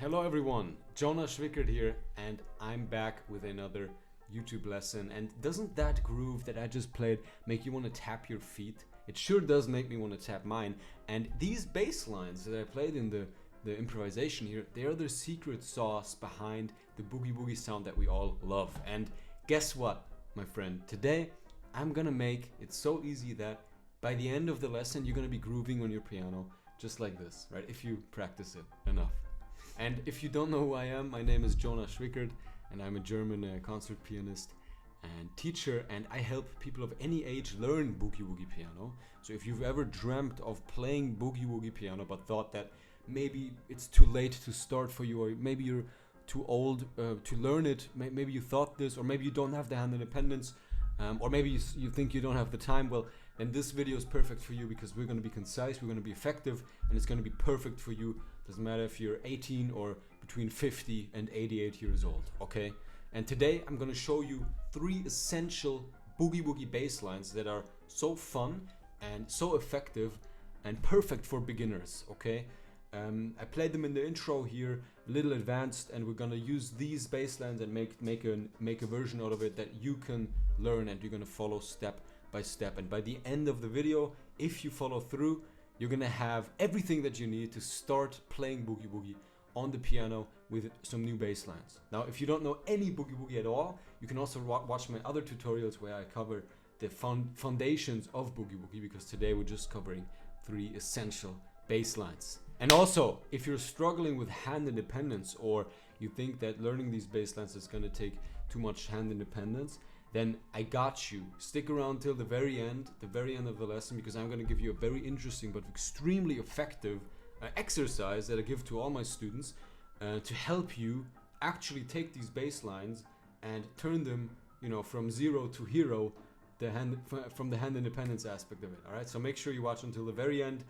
Hello everyone, Jonah here, and I'm back with another YouTube lesson. And doesn't that groove that I just played make you want to tap your feet? It sure does make me want to tap mine. And these bass lines that I played in the improvisation here, they are the secret sauce behind the Boogie Woogie sound that we all love. And guess what, my friend? Today I'm gonna make it so easy that by the end of the lesson you're gonna be grooving on your piano just like this, right? If you practice it enough. And if you don't know who I am, my name is Jonah, and I'm a German concert pianist and teacher, and I help people of any age learn Boogie Woogie piano. So if you've ever dreamt of playing Boogie Woogie piano but thought that maybe it's too late to start for you, or maybe you're too old to learn it, maybe you thought this, or maybe you don't have the hand independence, or maybe you think you don't have the time, well, then this video is perfect for you, because we're going to be concise, we're going to be effective, and it's going to be perfect for you. Doesn't matter if you're 18 or between 50 and 88 years old, okay? And today I'm going to show you 3 essential Boogie Woogie bass lines that are so fun and so effective and perfect for beginners, okay? I played them in the intro here, a little advanced, and we're gonna use these bass lines and make a version out of it that you can learn, and you're gonna follow step by step. And by the end of the video, if you follow through, you're gonna have everything that you need to start playing Boogie Woogie on the piano with some new bass lines. Now, if you don't know any Boogie Woogie at all, you can also watch my other tutorials where I cover the foundations of Boogie Woogie, because today we're just covering 3 essential bass lines. And also, if you're struggling with hand independence, or you think that learning these bass lines is going to take too much hand independence, then I got you. Stick around till the very end of the lesson, because I'm going to give you a very interesting but extremely effective exercise that I give to all my students to help you actually take these bass lines and turn them, from zero to hero, from the hand independence aspect of it. All right, so make sure you watch until the very end.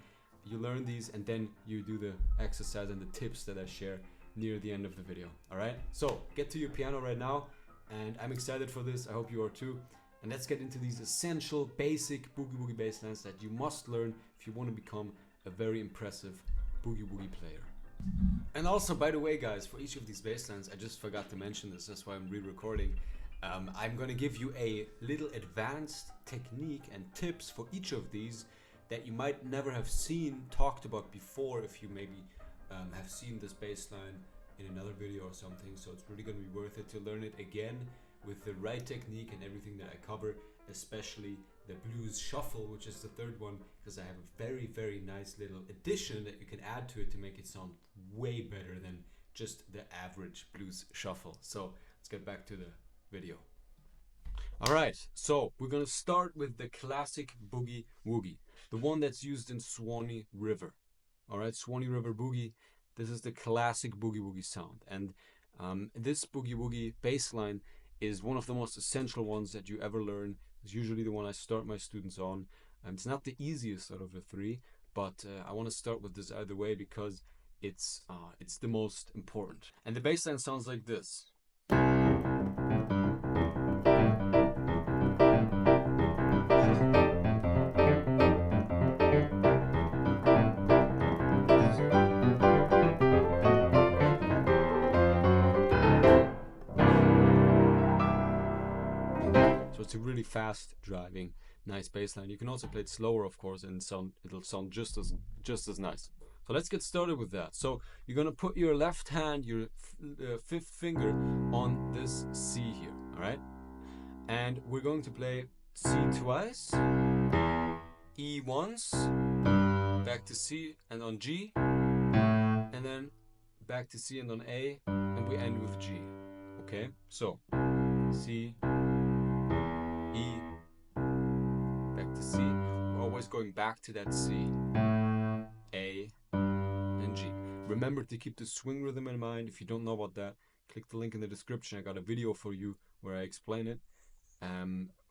You learn these, and then you do the exercise and the tips that I share near the end of the video. All right, so get to your piano right now, and I'm excited for this. I hope you are too. And let's get into these essential basic Boogie Woogie bass lines that you must learn if you want to become a very impressive Boogie Woogie player. And also, by the way, guys, for each of these bass lines, I just forgot to mention this, that's why I'm re-recording. I'm going to give you a little advanced technique and tips for each of these that you might never have talked about before, if you maybe have seen this bass line in another video or something. So it's really going to be worth it to learn it again with the right technique and everything that I cover, especially the blues shuffle, which is the 3rd one, because I have a very, very nice little addition that you can add to it to make it sound way better than just the average blues shuffle. So let's get back to the video. Alright, so we're gonna start with the classic Boogie Woogie, the one that's used in Swanee River. Alright, Swanee River Boogie, this is the classic Boogie Woogie sound. And this Boogie Woogie bass line is one of the most essential ones that you ever learn. It's usually the one I start my students on. It's not the easiest out of the 3, but I want to start with this either way, because it's the most important. And the bass line sounds like this. It's a really fast driving, nice bass line. You can also play it slower, of course, and it'll sound just as nice. So let's get started with that. So you're gonna put your left hand, your 5th finger, on this C here, all right? And we're going to play C twice, E once, back to C and on G, and then back to C and on A, and we end with G. Okay, so C, E, back to C. We're always going back to that C, A, and G. Remember to keep the swing rhythm in mind. If you don't know about that, click the link in the description. I got a video for you where I explain it.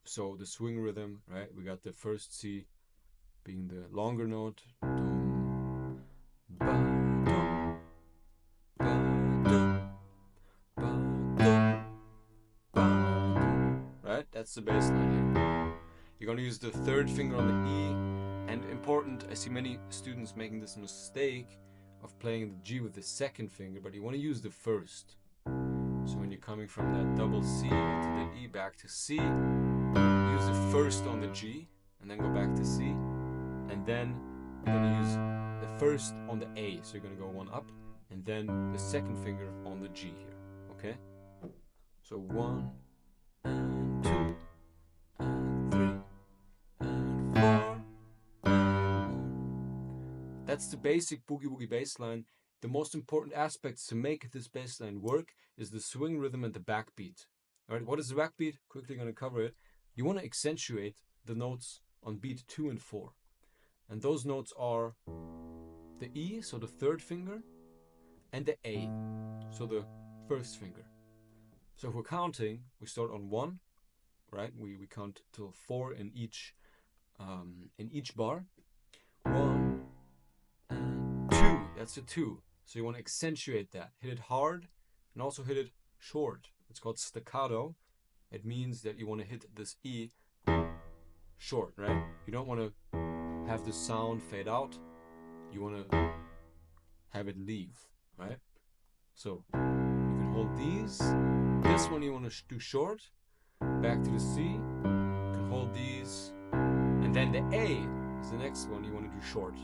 So the swing rhythm, right? We got the 1st C being the longer note. Dum, ba, dum, ba, dum, ba, dum, ba, dum. Right? That's the bass line here. You're going to use the 3rd finger on the E, and important, I see many students making this mistake of playing the G with the second finger, but you want to use the first. So when you're coming from that double C to the E back to C, use the first on the G, and then go back to C, and then you're going to use the first on the A, so you're going to go one up, and then the second finger on the G here, okay? So 1 and 2 and 3 and 4 and 1. That's the basic Boogie Woogie bass line. The most important aspects to make this bass line work is the swing rhythm and the backbeat. Alright, what is the backbeat? Quickly going to cover it. You want to accentuate the notes on beat 2 and 4. And those notes are the E, so the third finger, and the A, so the first finger. So if we're counting, we start on 1, right? We count till 4 in each bar. 1 and 2, that's a 2. So you want to accentuate that. Hit it hard and also hit it short. It's called staccato. It means that you want to hit this E short, right? You don't want to have the sound fade out. You want to have it leave, right? So you can hold these. This one you want to do short. Back to the C. You can hold these. And then the A is the next one you want to do short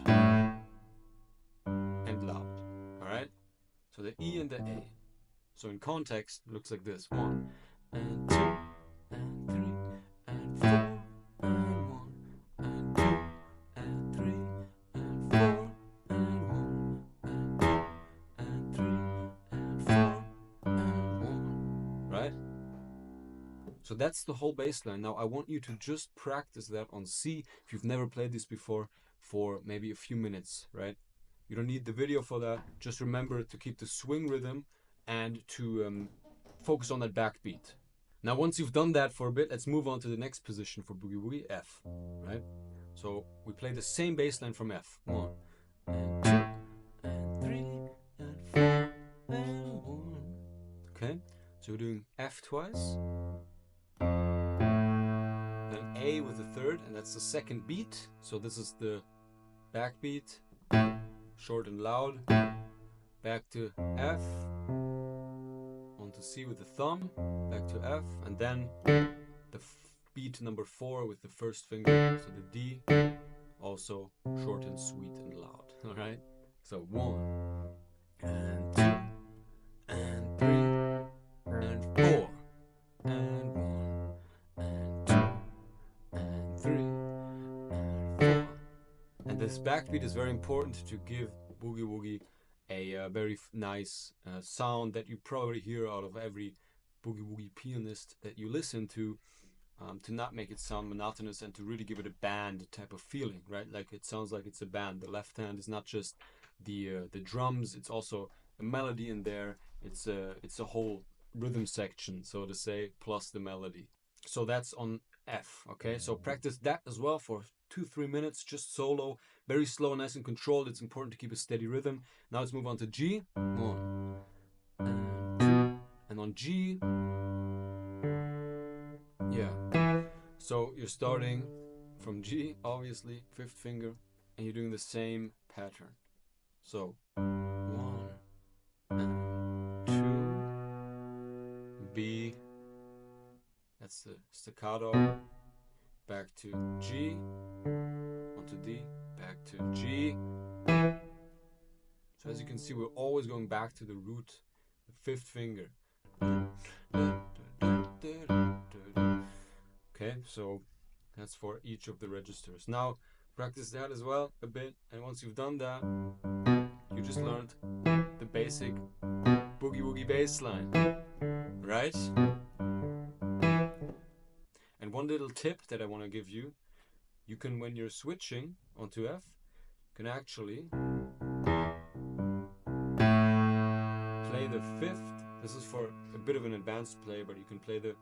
and loud. Alright? So the E and the A. So in context, it looks like this. 1 and 2 and 3 and 4 and 1 and 2 and 3 and 4 and 1 and 2 and 3 and 4 and 1. Right? So that's the whole bass line. Now I want you to just practice that on C if you've never played this before for maybe a few minutes, right? You don't need the video for that. Just remember to keep the swing rhythm and to focus on that backbeat. Now once you've done that for a bit, let's move on to the next position for Boogie Woogie, F, right? So we play the same bass line from F. 1 and 2 and 3 and 4 and 1. Okay, so we're doing F twice. Then A with the third, and that's the second beat. So this is the backbeat, short and loud. Back to F, onto C with the thumb, back to F, and then the beat number 4 with the first finger, so the D, also short and sweet and loud. Alright? So 1 and 2 and 3 and 4 and 1 and 2 and 3 and 4. And this backbeat is very important to give Boogie Woogie a very nice sound that you probably hear out of every Boogie Woogie pianist that you listen to not make it sound monotonous and to really give it a band type of feeling, right? Like it sounds like it's a band. The left hand is not just the drums, it's also a melody in there. It's a whole rhythm section, so to say, plus the melody. So that's on F, okay? So practice that as well for 2-3 minutes, just solo, very slow, nice and controlled. It's important to keep a steady rhythm. Now let's move on to G. 1 and 2, and on G, yeah. So you're starting from G, obviously, 5th finger, and you're doing the same pattern. So 1 and 2, B, that's the staccato, back to G, onto D, back to G. So as you can see, we're always going back to the root, the 5th finger. Okay, so that's for each of the registers. Now practice that as well a bit, and once you've done that, you just learned the basic Boogie Woogie bass line, right? And one little tip that I want to give you, you can, when you're switching onto F, you can actually play the 5th. This is for a bit of an advanced play, but you can play the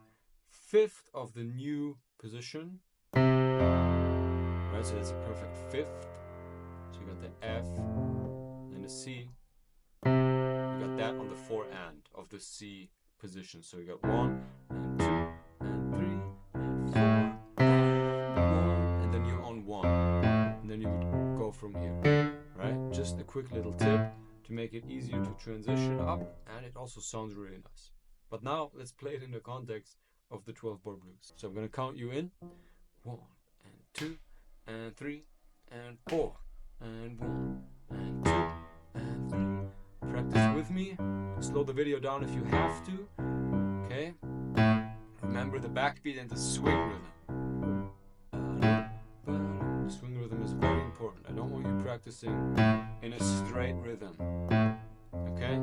5th of the new position. Right, so that's a perfect 5th. So you got the F and the C. You got that on the 4 and of the C position. So you got 1 and 2 and 3 and 4 and 1, and then you're on 1. And then you would go from here. Right? Just a quick little tip. to make it easier to transition up, and it also sounds really nice. But now let's play it in the context of the 12-bar blues. So I'm gonna count you in. 1 and 2 and 3 and 4 and 1 and 2 and 3. Practice with me. Slow the video down if you have to. Okay. Remember the backbeat and the swing rhythm. The swing rhythm is very important. I don't want you practicing in a straight rhythm. Okay?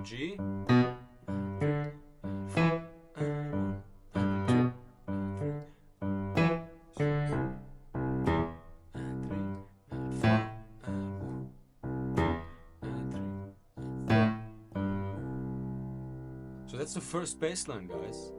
G. So that's the first bass line, guys.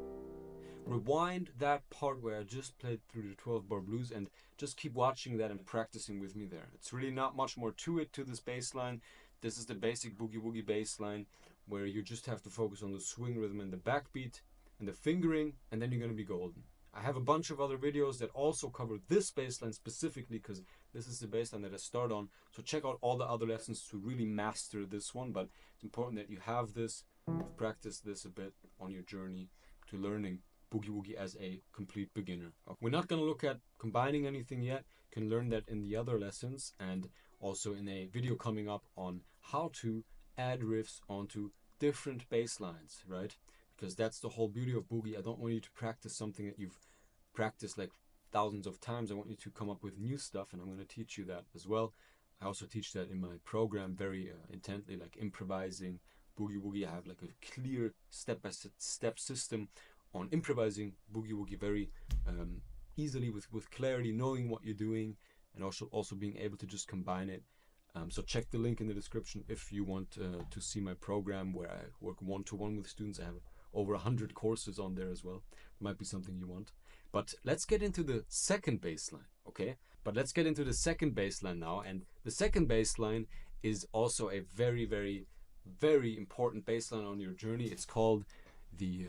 Rewind that part where I just played through the 12-bar blues and just keep watching that and practicing with me there. It's really not much more to it, to this bass line. This is the basic Boogie Woogie bass line where you just have to focus on the swing rhythm and the backbeat and the fingering, and then you're going to be golden. I have a bunch of other videos that also cover this bass line specifically because this is the bass line that I start on. So check out all the other lessons to really master this one, but it's important that you have this, you've practiced this a bit on your journey to learning Boogie Woogie as a complete beginner. We're not going to look at combining anything yet. You can learn that in the other lessons and also in a video coming up on how to add riffs onto different bass lines, right? Because that's the whole beauty of Boogie. I don't want you to practice something that you've practiced like thousands of times. I want you to come up with new stuff, and I'm going to teach you that as well. I also teach that in my program very intently, like improvising Boogie Woogie. I have like a clear step-by-step system on improvising Boogie Woogie very easily with clarity, knowing what you're doing, and also being able to just combine it. So check the link in the description if you want to see my program where I work one-to-one with students. I have over 100 courses on there as well. Might be something you want. But let's get into the second bass line, okay? But let's get into the second bass line now. And the second bass line is also a very, very, very important bass line on your journey. It's called the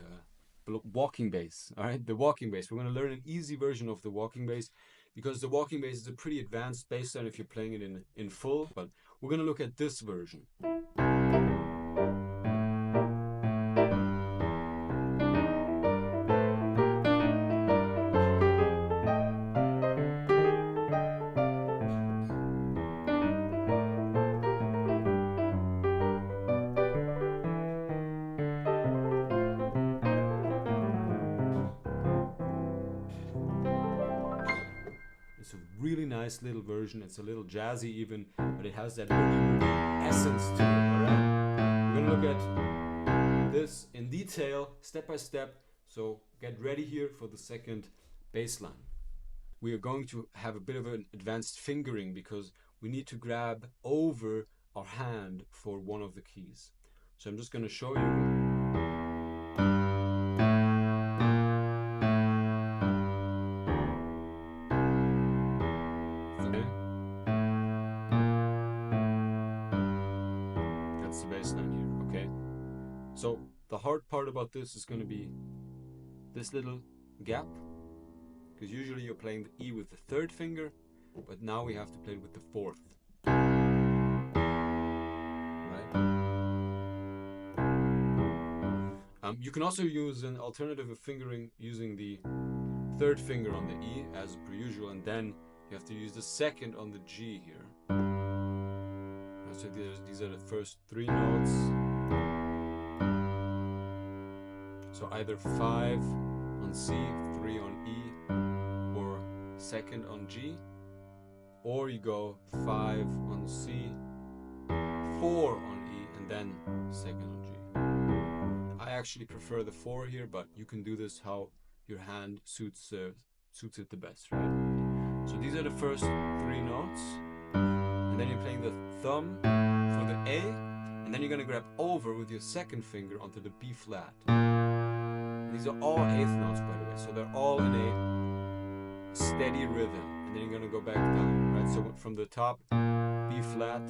walking bass, all right? The walking bass. We're going to learn an easy version of the walking bass because the walking bass is a pretty advanced bass line if you're playing it in full. But we're going to look at this version. It's a really nice little version. It's a little jazzy even, but it has that essence to it, alright? We're gonna look at this in detail, step by step, so get ready here for the second bass line. We are going to have a bit of an advanced fingering because we need to grab over our hand for one of the keys. So I'm just gonna show you. So the hard part about this is going to be this little gap, because usually you're playing the E with the third finger, but now we have to play it with the fourth. Right? You can also use an alternative of fingering using the third finger on the E as per usual, and then you have to use the second on the G here. So these are the first three notes. So either 5 on C, 3 on E, or second on G, or you go 5 on C, 4 on E, and then second on G. I actually prefer the 4 here, but you can do this how your hand suits it the best, right? So these are the first 3 notes, and then you're playing the thumb for the A, and then you're gonna grab over with your second finger onto the B flat. These are all 8th notes, by the way, so they're all in a steady rhythm. And then you're gonna go back down, right? So from the top, B flat,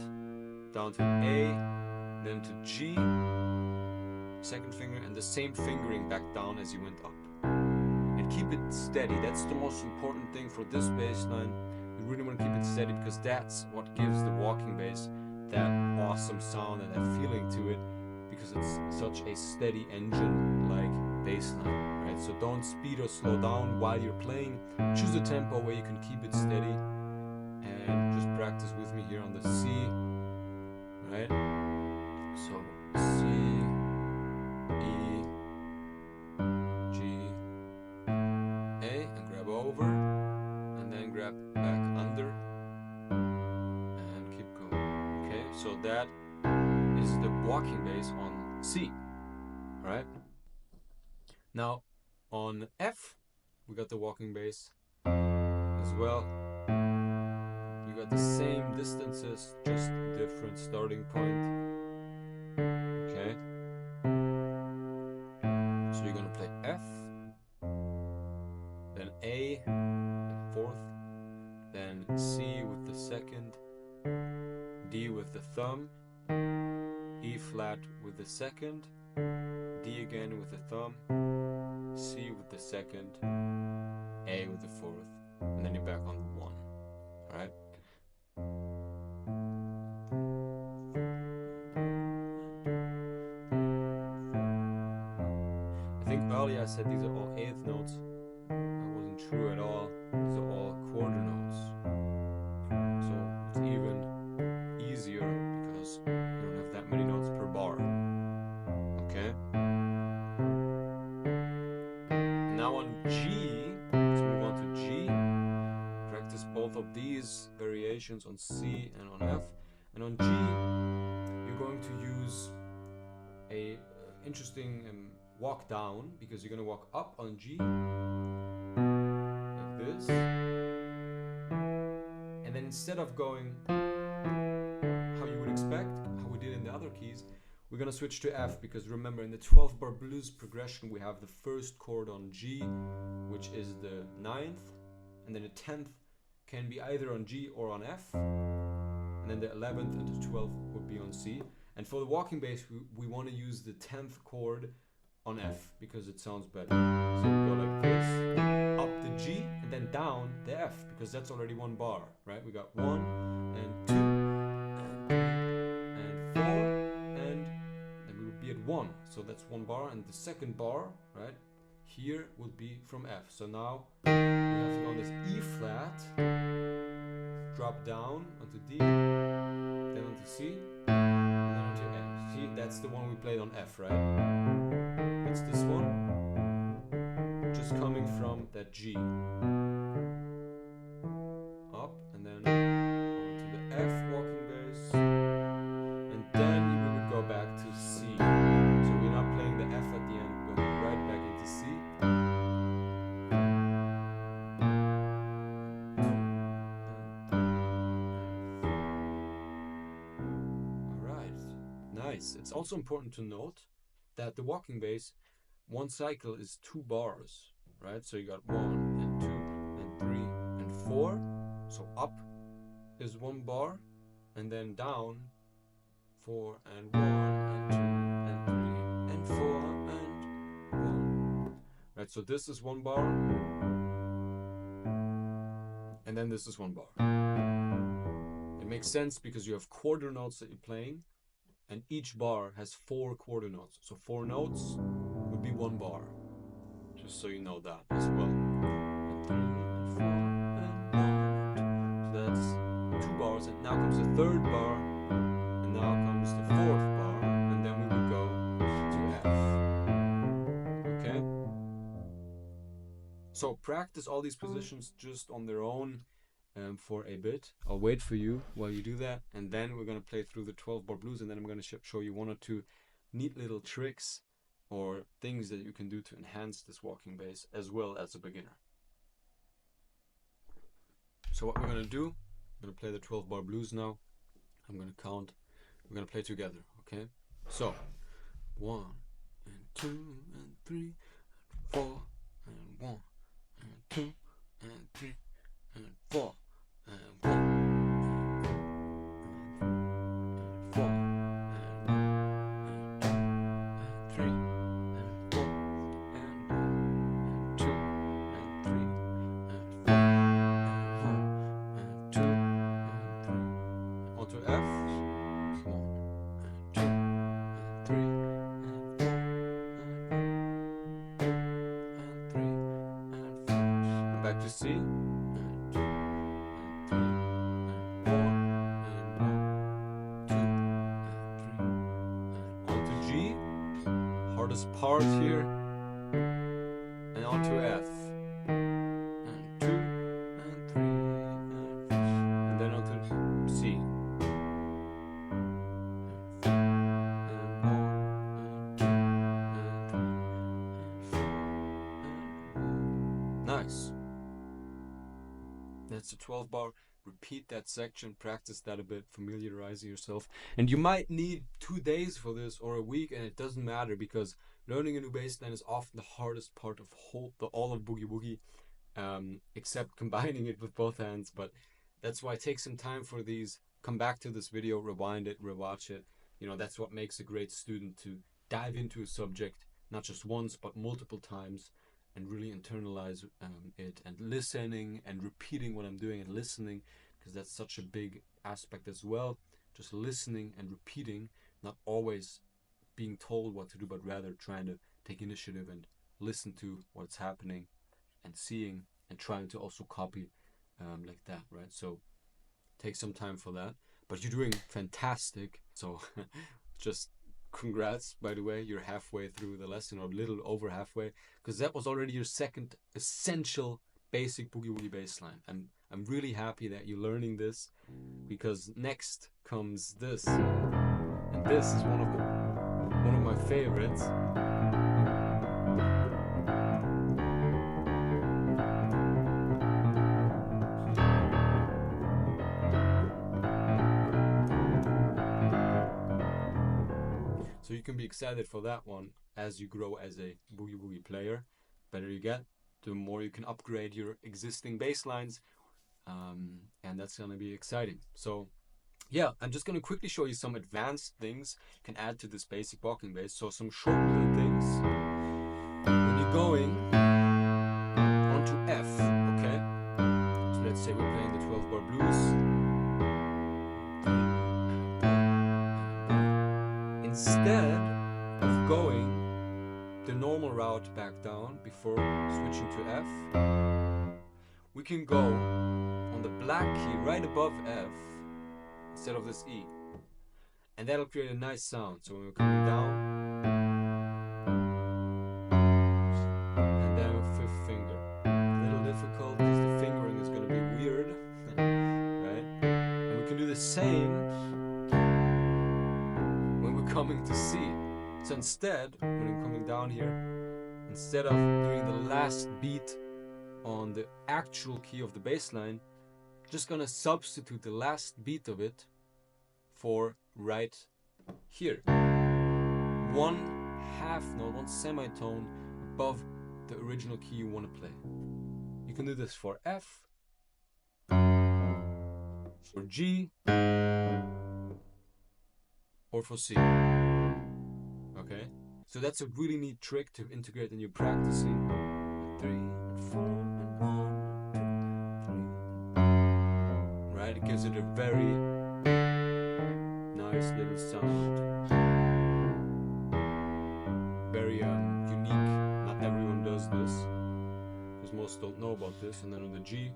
down to A, then to G, second finger, and the same fingering back down as you went up. And keep it steady. That's the most important thing for this bass line. You really want to keep it steady because that's what gives the walking bass that awesome sound and that feeling to it, because it's such a steady engine like bass line, right? So don't speed or slow down while you're playing. Choose a tempo where you can keep it steady, and just practice with me here on the C, right? So C, E, G, A, and grab over, and then grab back under, and keep going. Okay, so that is the walking bass on C, right? Now on F, we got the walking bass as well. You got the same distances, just different starting point. Okay. So you're gonna play F, then A, the fourth, then C with the second, D with the thumb, E flat with the second, D again with the thumb, C with the second, A with the fourth, and then you're back on the one. Alright? I think earlier I said these are all eighth notes. That wasn't true at all. These are all quarter notes. So it's even easier because you don't have that many notes per bar. Okay? Now on G, let's move on to G. Practice both of these variations on C and on F. And on G, you're going to use a interesting walk down, because you're going to walk up on G like this, and then instead of going how you would expect, how we did in the other keys, we're going to switch to F, because remember in the 12-bar blues progression we have the first chord on G, which is the 9th, and then the 10th can be either on G or on F, and then the 11th and the 12th would be on C. And for the walking bass we want to use the 10th chord on F because it sounds better. So we go like this, up the G, and then down the F, because that's already one bar, right? We got 1 and 2 and 3 and 4, and then we would be at 1. So that's one bar, and the second bar, right, here would be from F. So now we have to go on this E flat, drop down onto D, then onto C, and then onto A. See, that's the one we played on F, right? It's this one, just coming from that G. Up, and then onto the F walking bass, and then we would go back to C. So we're not playing the F at the end, we're going right back into C. Nice. It's also important to note that the walking bass, one cycle is 2 bars, right? So you got 1 and 2 and 3 and 4. So up is 1 bar, and then down 4 and 1 and 2 and 3 and 4 and 1. Right, so this is 1 bar, and then this is 1 bar. It makes sense because you have quarter notes that you're playing, and each bar has 4 quarter notes. So 4 notes would be 1 bar. Just so you know that as well. And 3 and 4 and 1 and 2. So that's 2 bars, and now comes the 3rd bar, and now comes the 4th bar, and then we would go to F. Okay? So practice all these positions just on their own for a bit. I'll wait for you while you do that, and then we're going to play through the 12-bar blues, and then I'm going to show you 1 or 2 neat little tricks or things that you can do to enhance this walking bass as well as a beginner. So what we're going to do, I'm going to play the 12-bar blues now. I'm going to count. We're going to play together, okay? So 1 and 2 and 3 and 4 and 1 and 2 and 3 and 4 and 1 and 2 and 3 and 4 and 1 to C, and 2, and 3, and 4, and 1, 2, and 3, and on to G, hardest part here, and on to F, and 2, and 3, and then on to C. Nice. That's a 12 bar. Repeat that section, practice that a bit, familiarizing yourself. And you might need 2 days for this or a week, and it doesn't matter because learning a new bass line is often the hardest part of all of Boogie Woogie, except combining it with both hands. But that's why take some time for these. Come back to this video, rewind it, rewatch it. You know, that's what makes a great student, to dive into a subject, not just once, but multiple times, and really internalize it, and listening and repeating what I'm doing and listening, because that's such a big aspect as well. Just listening and repeating, not always being told what to do, but rather trying to take initiative and listen to what's happening and seeing and trying to also copy like that, right? So take some time for that. But you're doing fantastic. So just congrats, by the way. You're halfway through the lesson, or a little over halfway, because that was already your second essential basic Boogie Woogie bass line. I'm really happy that you're learning this, because next comes this, and this is one of my favorites. So you can be excited for that one as you grow as a Boogie Woogie player. Better you get, the more you can upgrade your existing bass lines, and that's gonna be exciting. So yeah, I'm just gonna quickly show you some advanced things you can add to this basic walking bass. So some short little things. When you're going onto F, okay? So let's say we're playing the 12 bar blues. Instead of going the normal route back down before switching to F, we can go on the black key right above F instead of this E, and that'll create a nice sound. So when we're coming down, and then with fifth finger, a little difficult because the fingering is going to be weird, right? And we can do the same coming to C. So instead, when I'm coming down here, instead of doing the last beat on the actual key of the bass line, just gonna substitute the last beat of it for right here. One half note, one semitone above the original key you want to play. You can do this for F, for G, or for C. Okay, so that's a really neat trick to integrate in your practicing. 3 and 4 and 1, 2, 3. Right, it gives it a very nice little sound. Very unique. Not everyone does this, because most don't know about this. And then on the G.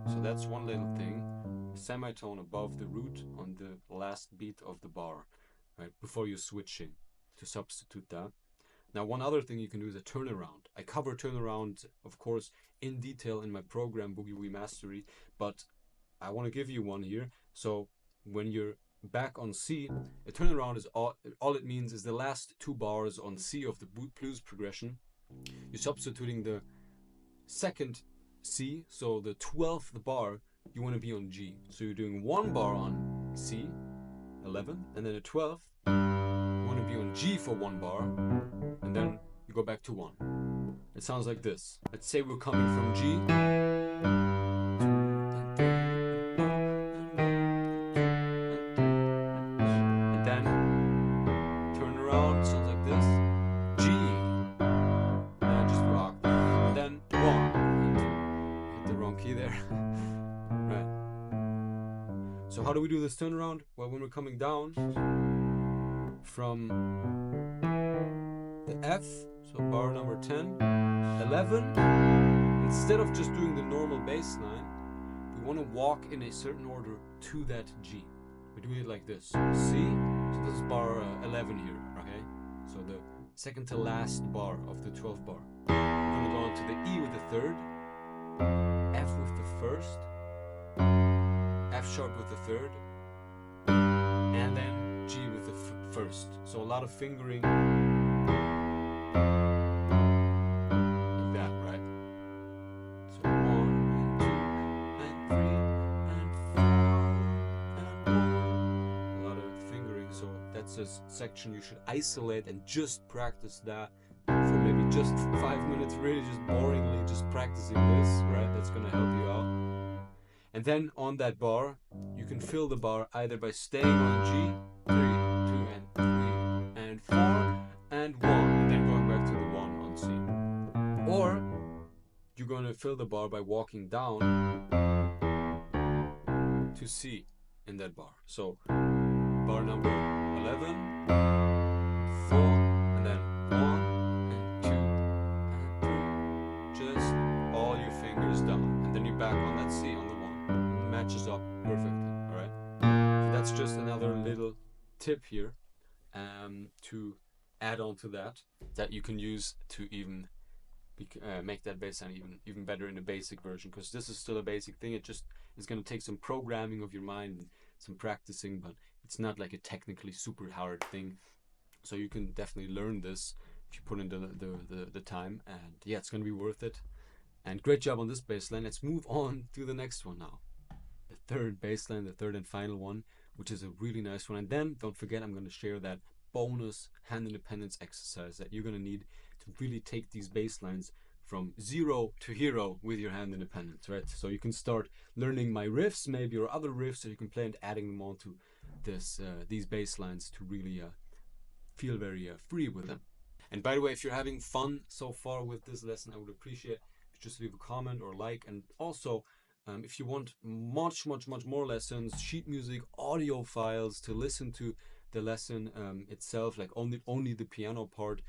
So that's one little thing, semitone above the root on the last beat of the bar, right, before you're switching, to substitute that. Now, one other thing you can do is a turnaround. I cover turnaround, of course, in detail in my program, Boogie Woogie Mastery, but I want to give you one here. So when you're back on C, a turnaround is all it means is the last 2 bars on C of the blues progression. You're substituting the second C, so the 12th bar you want to be on G. So you're doing 1 bar on C, 11, and then the 12th you want to be on G for 1 bar, and then you go back to 1. It sounds like this. Let's say we're coming from G, and then turn around, sounds like this. G, and I just rock, and then 1. Key there. Right. So how do we do this turnaround? Well, when we're coming down from the F, so bar number 10, 11, instead of just doing the normal bass line, we want to walk in a certain order to that G. We do it like this. C, so this is bar 11 here, okay? So the second to last bar of the 12th bar. We're going to go on to the E with the third, F with the first, F sharp with the third, and then G with the first. So a lot of fingering like that, right? So 1 and 2 and 3 and 4 and 1. A lot of fingering, so that's a section you should isolate and just practice that for maybe just 5 minutes, really just boringly just practicing this, right? That's gonna help you out. And then on that bar, you can fill the bar either by staying on G, 3, 2 and 3 and 4 and 1, and then going back to the 1 on C. Or you're going to fill the bar by walking down to C in that bar. So bar number 11, 4, and then 1 and 2 and 3. Just all your fingers down, and then you're back on that C on the 1. It matches up perfectly, alright? So that's just another little tip here to add on to that you can use to even make that bass sound even better in the basic version, because this is still a basic thing. It just is going to take some programming of your mind and some practicing, but it's not like a technically super hard thing. So you can definitely learn this if you put in the time, and yeah, it's going to be worth it. And great job on this bass line. Let's move on to the next one now. The third bass line, the third and final one, which is a really nice one. And then don't forget, I'm going to share that bonus hand independence exercise that you're going to need to really take these bass lines from 0 to hero with your hand independence, right? So you can start learning my riffs maybe, or other riffs that you can play, and adding them onto these bass lines to really feel very free with them. And by the way, if you're having fun so far with this lesson, I would appreciate if you just leave a comment or like. And also, if you want much more lessons, sheet music, audio files to listen to the lesson itself, like only the piano part,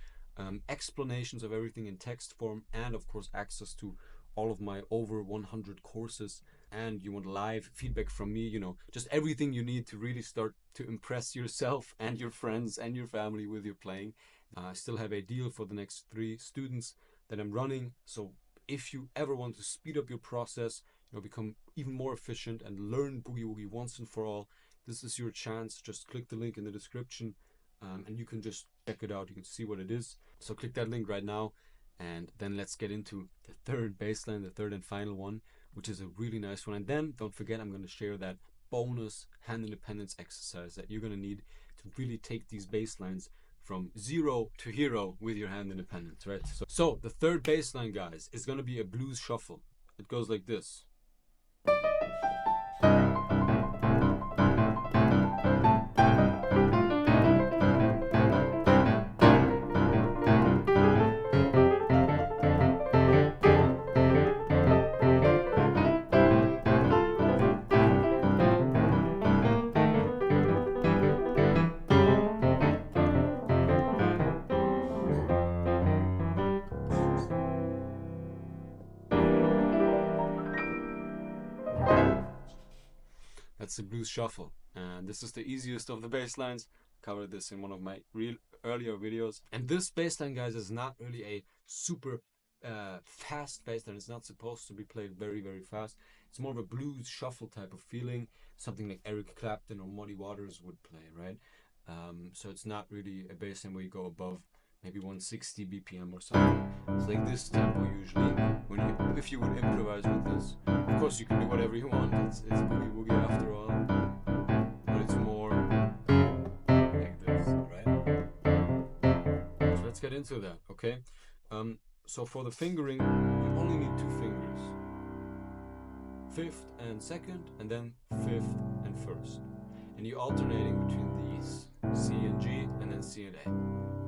explanations of everything in text form, and of course access to all of my over 100 courses, and you want live feedback from me, you know, just everything you need to really start to impress yourself and your friends and your family with your playing. I still have a deal for the next 3 students that I'm running. So if you ever want to speed up your process, you know, become even more efficient and learn Boogie Woogie once and for all, this is your chance. Just click the link in the description, and you can just check it out. You can see what it is. So click that link right now, and then let's get into the third bass line, the third and final one, which is a really nice one. And then don't forget, I'm going to share that bonus hand independence exercise that you're going to need to really take these bass lines from 0 to hero with your hand independence, right? So the third bass line, guys, is going to be a blues shuffle. It goes like this. That's the blues shuffle, and this is the easiest of the bass lines. Covered this in one of my earlier videos. And this bass line, guys, is not really a super fast bass line. It's not supposed to be played very fast. It's more of a blues shuffle type of feeling, something like Eric Clapton or Muddy Waters would play, right? So it's not really a bass line where you go above maybe 160 BPM or something. It's like this tempo usually, if you would improvise with this. Of course, you can do whatever you want. It's Boogie Woogie after all, but it's more like this, right? So let's get into that, okay? So for the fingering, you only need 2 fingers, 5th and 2nd, and then 5th and 1st, and you're alternating between these C and G, and then C and A.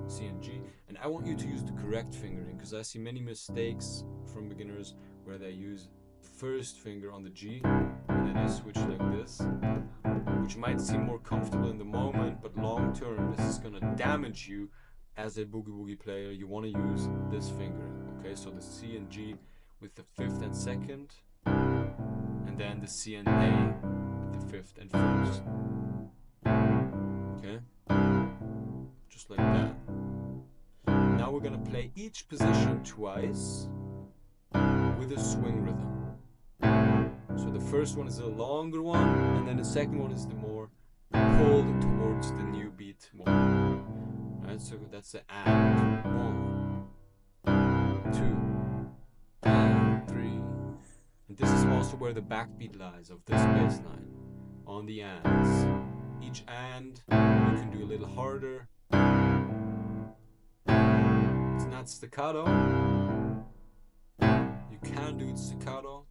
C and G, and I want you to use the correct fingering, because I see many mistakes from beginners where they use first finger on the G, and then you switch like this, which might seem more comfortable in the moment, but long term this is gonna damage you as a boogie woogie player. You want to use this finger, okay? So the C and G with the 5th and 2nd, and then the C and A with the 5th and 1st, okay? Just like that. Now we're gonna play each position twice with a swing rhythm. So the first one is a longer one, and then the second one is the more pulled towards the new beat one. Alright, so that's the and. 1, 2, and 3. And this is also where the backbeat lies of this bass line, on the ands. Each and you can do a little harder. It's not staccato. You can do it staccato,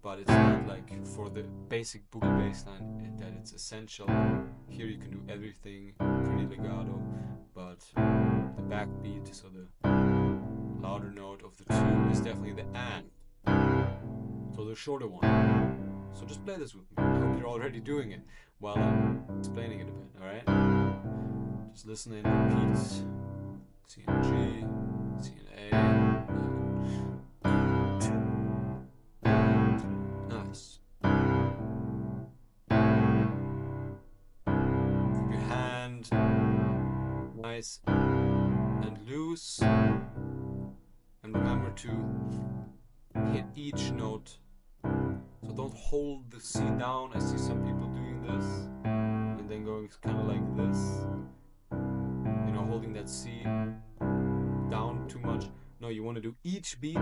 but it's not like for the basic boogie bass line that it's essential. Here you can do everything pretty legato, but the backbeat, so the louder note of the two, is definitely the and. So the shorter one. So just play this with me. I hope you're already doing it while I'm explaining it a bit, alright? Just listen and repeat. C and G, C and A. Nice. Keep your hand nice and loose. And remember to hit each note. So don't hold the C down. I see some people doing this and then going kind of like this, you know, holding that C down too much. No, you want to do each beat.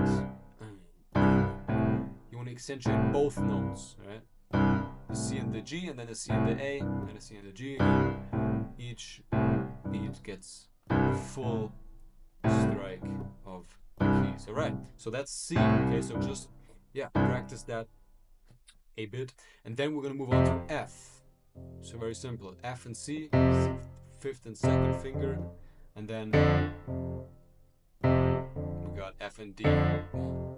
You want to accentuate both notes, right? The C and the G, and then the C and the A, and the C and the G again. Each beat gets full strike of the keys. Alright, so that's C. Okay, so just practice that a bit, and then we're gonna move on to F. So very simple. F and C, 5th and 2nd finger, and then we got F and D. 1,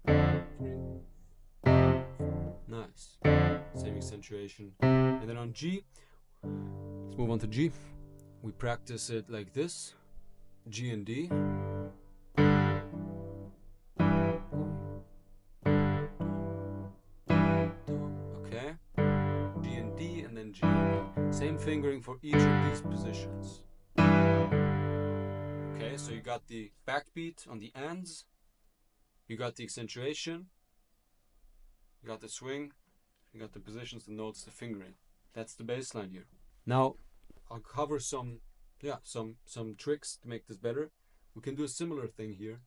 2, 3. Nice. Same accentuation. And then on G, let's move on to G. We practice it like this. G and D. Okay. G and D, and then G and D. Same fingering for each of these positions. Okay, so you got the backbeat on the ends. You got the accentuation. You got the swing. You got the positions, the notes, the fingering. That's the bass line here. Now, I'll cover some tricks to make this better. We can do a similar thing here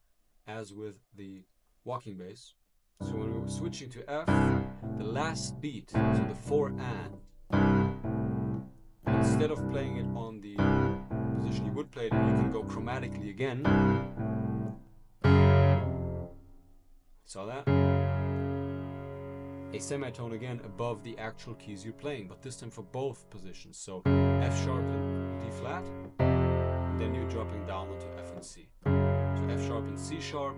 as with the walking bass. So when we're switching to F, the last beat, so the 4 and, instead of playing it on the position you would play it in, you can go chromatically again. Saw that? A semitone again above the actual keys you're playing, but this time for both positions. So F sharp and D flat, and then you're dropping down onto F and C. So F sharp and C sharp,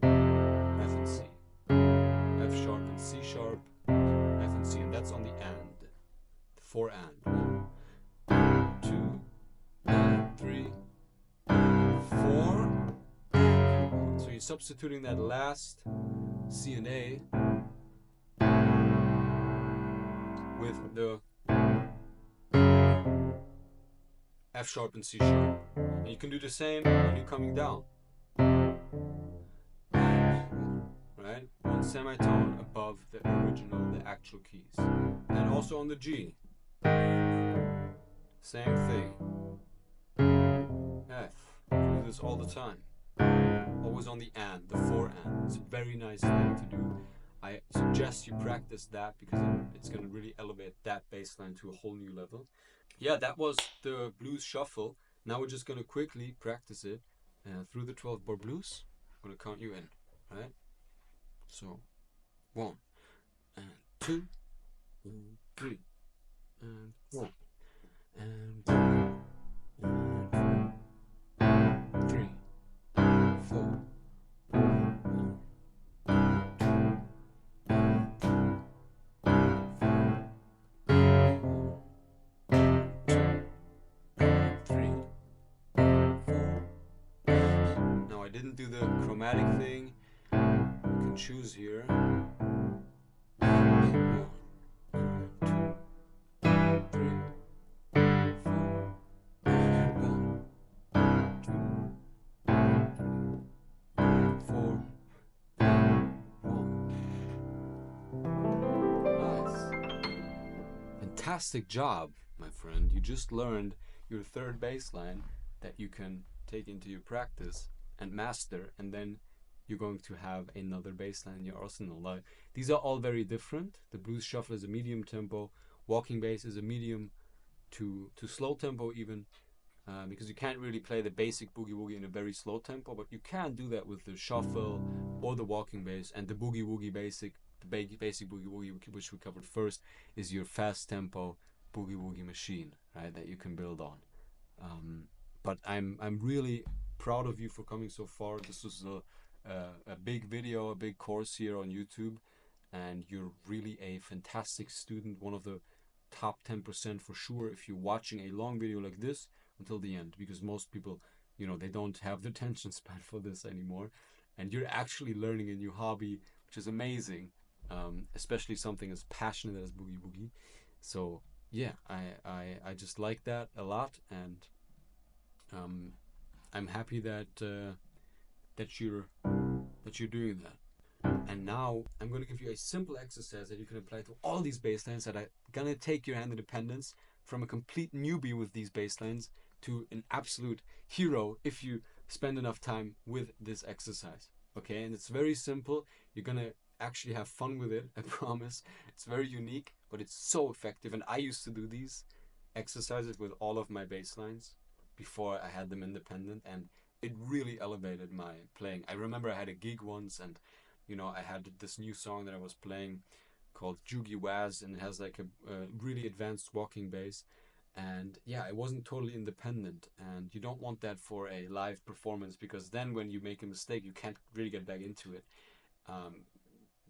F and C. F sharp and C sharp, F and C, and that's on the and. The 4 and. 1, 2, and 3, and 4. So you're substituting that last C and A with the F sharp and C sharp. And you can do the same when you're coming down. Right? One semitone above the original, the actual keys. And also on the G. Same thing. F. You can do this all the time. Always on the and, the 4 and. It's a very nice thing to do. I suggest you practice that because it's going to really elevate that bass line to a whole new level. Yeah, that was the blues shuffle. Now we're just going to quickly practice it through the 12-bar blues. I'm going to count you in, right? So, 1, and 2, and 3, and 4, and 2, and 3, 4, 1, didn't do the chromatic thing, you can choose here. Fantastic job, my friend. You just learned your third bass line that you can take into your practice and master, and then you're going to have another bass line in your arsenal. Like, these are all very different. The blues shuffle is a medium tempo, walking bass is a medium to slow tempo even, because you can't really play the basic boogie woogie in a very slow tempo, but you can do that with the shuffle or the walking bass. And the boogie woogie basic boogie woogie, which we covered first, is your fast tempo boogie woogie machine, right, that you can build on. But I'm really proud of you for coming so far. This was a big video, a big course here on YouTube, and you're really a fantastic student, one of the top 10% for sure if you're watching a long video like this until the end, because most people, you know, they don't have the attention span for this anymore, and you're actually learning a new hobby, which is amazing, especially something as passionate as boogie woogie. So yeah, I just like that a lot, and I'm happy that that you're doing that. And now I'm going to give you a simple exercise that you can apply to all these bass lines, that are going to take your hand independence from a complete newbie with these bass lines to an absolute hero if you spend enough time with this exercise. Okay, and it's very simple. You're going to actually have fun with it, I promise. It's very unique, but it's so effective. And I used to do these exercises with all of my bass lines before I had them independent, and it really elevated my playing. I remember I had a gig once, and you know, I had this new song that I was playing called Boogie Woogie, and it has like a really advanced walking bass. And yeah, it wasn't totally independent, and you don't want that for a live performance, because then when you make a mistake, you can't really get back into it,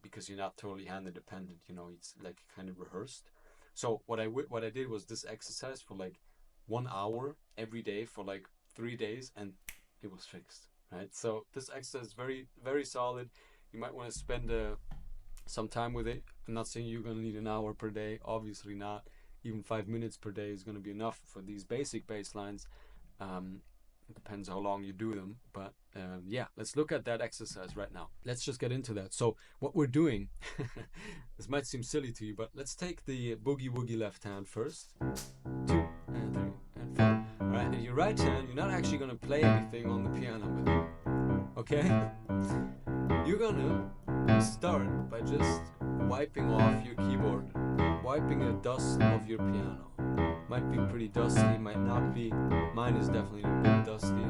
because you're not totally hand independent. You know, it's like kind of rehearsed. So what I did was this exercise for like 1 hour every day for like 3 days, and it was fixed. Right. So this exercise is very, very solid. You might want to spend some time with it. I'm not saying you're going to need an hour per day. Obviously not. Even 5 minutes per day is going to be enough for these basic bass lines. It depends how long you do them. But yeah, let's look at that exercise right now. Let's just get into that. So what we're doing, this might seem silly to you, but let's take the boogie woogie left hand first. 2 and 3 and 4. All right, and your right hand, you're not actually going to play anything on the piano with it. Okay? You're gonna start by just wiping off your keyboard, wiping the dust off your piano. Might be pretty dusty, might not be. Mine is definitely a bit dusty.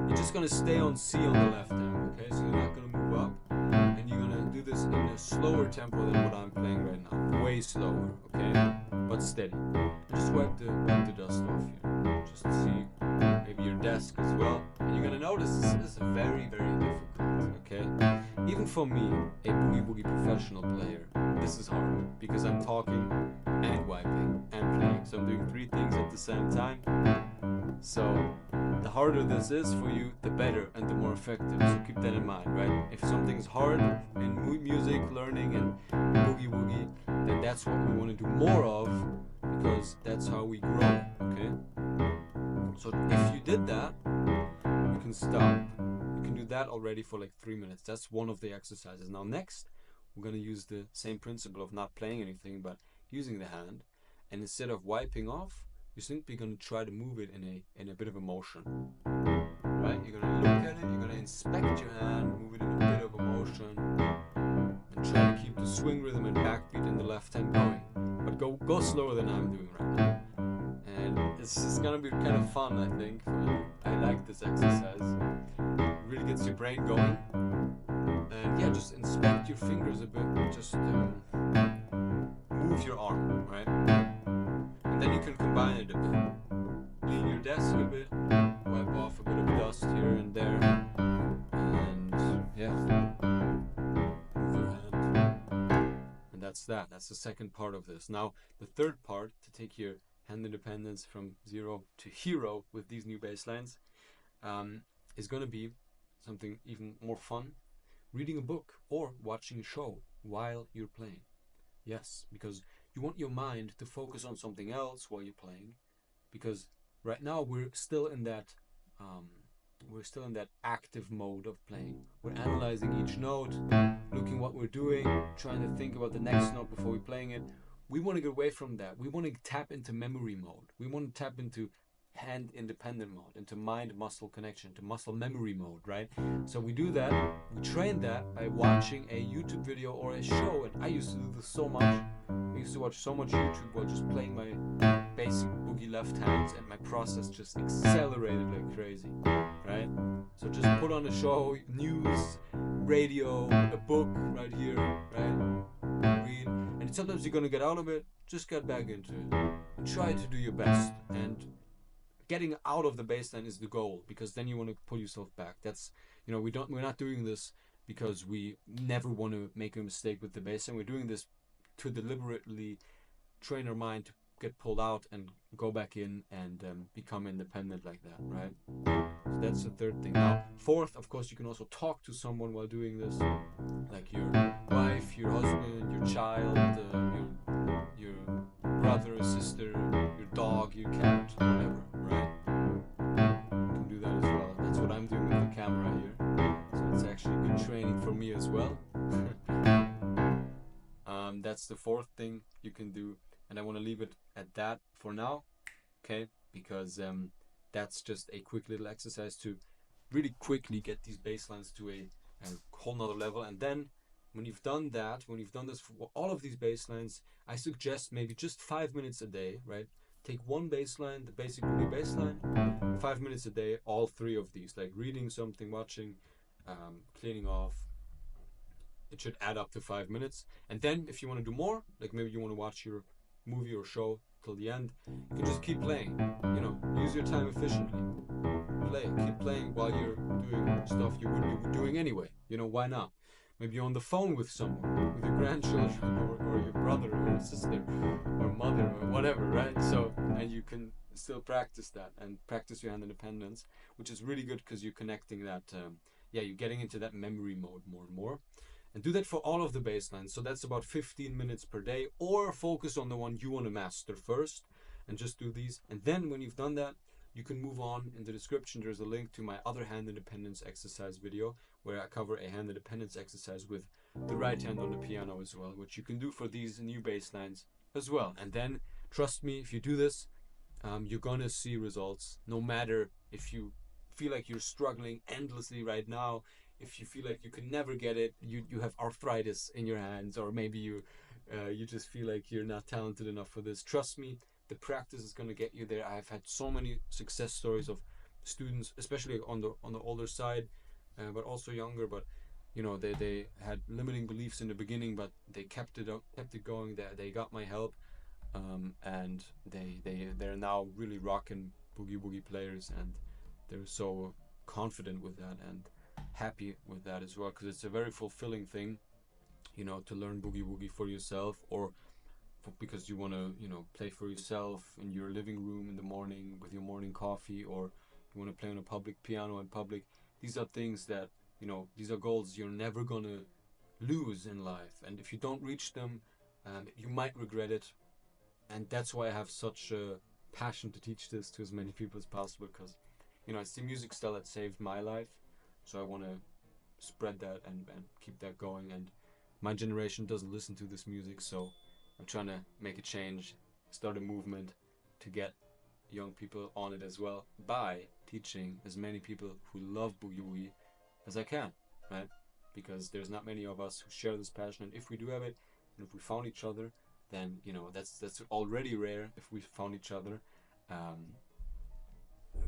You're just gonna stay on C on the left hand, okay? So you're not gonna move up, and you're gonna do this in a slower tempo than what I'm playing right now. Way slower, okay? But steady. And just wipe the dust off here. Just to see maybe your desk as well. And you're gonna notice this is very, very difficult, okay? Even for me, a boogie woogie professional player, this is hard, because I'm talking and wiping and playing. So I'm doing 3 things at the same time. So the harder this is for you, the better and the more effective. So keep that in mind, right? If something's hard in music, learning, and boogie woogie, then that's what we want to do more of, because that's how we grow, okay? So if you did that, you can stop. You can do that already for like 3 minutes. That's one of the exercises. Now next, we're going to use the same principle of not playing anything, but using the hand. And instead of wiping off, you're simply going to try to move it in a bit of a motion. Right? You're going to look at it, you're going to inspect your hand, move it in a bit of a motion, and try to keep the swing rhythm and backbeat in the left hand going. But go slower than I'm doing right now. And it's just going to be kind of fun, I think, for you. I like this exercise. It really gets your brain going. And yeah, just inspect your fingers a bit. Just move your arm, right? And then you can combine it a bit. Clean your desk a bit. Wipe off a bit of dust here and there. And yeah, move your hand. And that's that. That's the second part of this. Now, the third part, to take your hand independence from 0 to hero with these new bass lines, is going to be something even more fun, reading a book or watching a show while you're playing. Yes, because you want your mind to focus on something else while you're playing, because right now um, we're still in that active mode of playing. We're analyzing each note, looking what we're doing, trying to think about the next note before we're playing it. We want to get away from that. We want to tap into memory mode. We want to tap into hand independent mode, into mind muscle connection, to muscle memory mode, right? So we do that, we train that by watching a YouTube video or a show. And I used to do this so much. I used to watch so much YouTube while just playing my basic boogie left hands, and my process just accelerated like crazy, right? So just put on a show, news, radio, a book right here, right? Read. And sometimes you're gonna get out of it, just get back into it. And try to do your best. And getting out of the baseline is the goal, because then you want to pull yourself back. That's, we're not doing this because we never want to make a mistake with the baseline. We're doing this to deliberately train our mind to get pulled out and go back in and become independent like that, right? So that's the third thing. Now, fourth, of course, you can also talk to someone while doing this, like your wife, your husband, your child, your brother or sister, your dog, your cat, whatever, right? You can do that as well. That's what I'm doing with the camera here. So it's actually good training for me as well. That's the fourth thing you can do, and I want to leave it at that for now, okay? Because that's just a quick little exercise to really quickly get these baselines to a whole nother level. And then when you've done this for all of these baselines, I suggest maybe just 5 minutes a day, right? Take one baseline, the basic boogie baseline, 5 minutes a day, all three of these, like reading something, watching, cleaning off. It should add up to 5 minutes. And then if you want to do more, like maybe you want to watch your movie or show till the end, you can just keep playing. Use your time efficiently. Keep playing while you're doing stuff you would be doing anyway. Why not? Maybe you're on the phone with someone, with your grandchildren, or your brother or your sister or mother or whatever, right? So, and you can still practice that and practice your hand independence, which is really good because you're connecting that, you're getting into that memory mode more and more. And do that for all of the baselines. So that's about 15 minutes per day, or focus on the one you want to master first and just do these. And then when you've done that, you can move on. In the description, there's a link to my other hand independence exercise video where I cover a hand independence exercise with the right hand on the piano as well, which you can do for these new baselines as well. And then, trust me, if you do this, you're gonna see results. No matter if you feel like you're struggling endlessly right now, if you feel like you can never get it, you have arthritis in your hands, or maybe you just feel like you're not talented enough for this. Trust me, the practice is going to get you there. I've had so many success stories of students, especially on the older side, but also younger. But they had limiting beliefs in the beginning, but they kept it going. They got my help, and they're now really rocking boogie woogie players, and they're so confident with that and happy with that as well, because it's a very fulfilling thing, to learn boogie woogie for yourself, or because you want to play for yourself in your living room in the morning with your morning coffee, or you want to play on a public piano in public. These are things that these are goals you're never gonna lose in life, and if you don't reach them, you might regret it. And that's why I have such a passion to teach this to as many people as possible, because it's the music style that saved my life. So I want to spread that and keep that going. And my generation doesn't listen to this music, so I'm trying to make a change, start a movement to get young people on it as well, by teaching as many people who love boogie woogie as I can, right? Because there's not many of us who share this passion, and if we do have it, and if we found each other, then that's already rare if we found each other,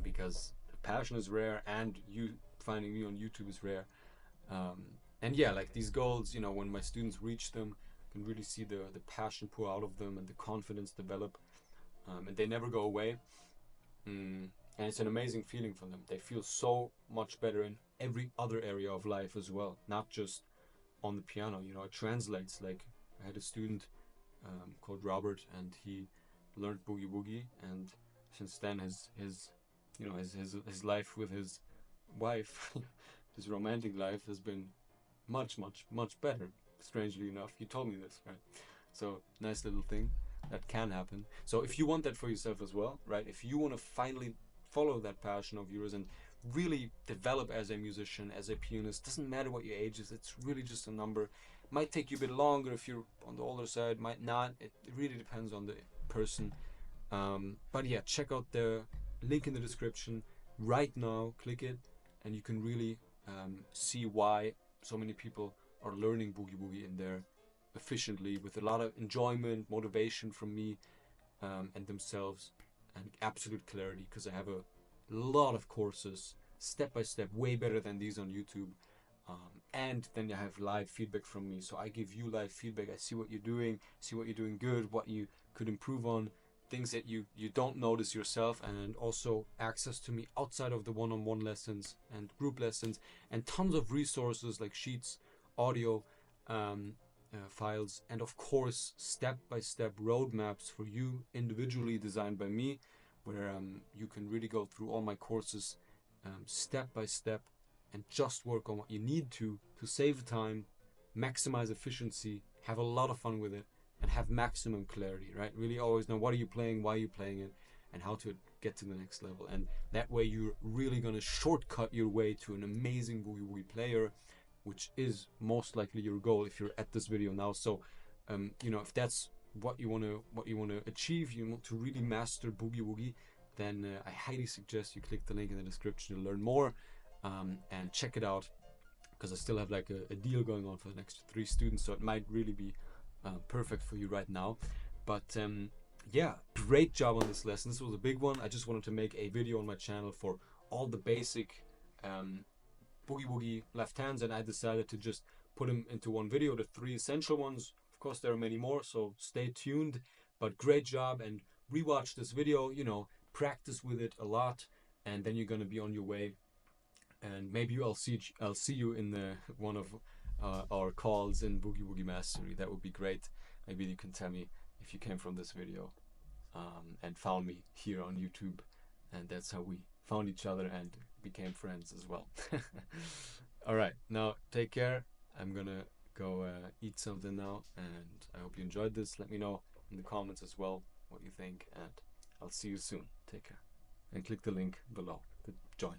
because the passion is rare, and you finding me on YouTube is rare. And like these goals, when my students reach them, I can really see the passion pour out of them and the confidence develop, and they never go away. And it's an amazing feeling for them. They feel so much better in every other area of life as well, not just on the piano. It translates. Like, I had a student called Robert, and he learned boogie woogie, and since then his life with his wife this romantic life has been much, much, much better. Strangely enough, you told me this, right? So nice little thing that can happen. So if you want that for yourself as well, right? If you want to finally follow that passion of yours and really develop as a musician, as a pianist, doesn't matter what your age is, it's really just a number. Might take you a bit longer if you're on the older side, might not. It really depends on the person. But yeah, check out the link in the description right now, click it, and you can really see why so many people are learning Boogie Woogie in there efficiently with a lot of enjoyment, motivation from me and themselves, and absolute clarity, because I have a lot of courses step by step, way better than these on YouTube. And then I have live feedback from me, so I give you live feedback. I see what you're doing, see what you're doing good, what you could improve on, things that you don't notice yourself, and also access to me outside of the one-on-one lessons and group lessons, and tons of resources like sheets, audio files, and of course step-by-step roadmaps for you individually designed by me, where you can really go through all my courses step by step and just work on what you need to save time, maximize efficiency, have a lot of fun with it, and have maximum clarity, right? Really always know what are you playing, why are you playing it, and how to get to the next level. And that way you're really gonna shortcut your way to an amazing Boogie Woogie player, which is most likely your goal if you're at this video now. So you know, if that's what you want to achieve, you want to really master Boogie Woogie, then I highly suggest you click the link in the description to learn more and check it out, because I still have like a deal going on for the next 3 students, so it might really be perfect for you right now. But yeah, great job on this lesson. This was a big one. I just wanted to make a video on my channel for all the basic Boogie Woogie left hands, and I decided to just put them into one video, the 3 essential ones. Of course there are many more, so stay tuned, but great job, and rewatch this video, you know, practice with it a lot, and then you're gonna be on your way, and maybe I'll see you in the one of our calls in Boogie Woogie Mastery. That would be great. Maybe you can tell me if you came from this video and found me here on YouTube, and that's how we found each other and became friends as well. All right, now take care. I'm gonna go eat something now, and I hope you enjoyed this. Let me know in the comments as well what you think, and I'll see you soon. Take care, and click the link below to join.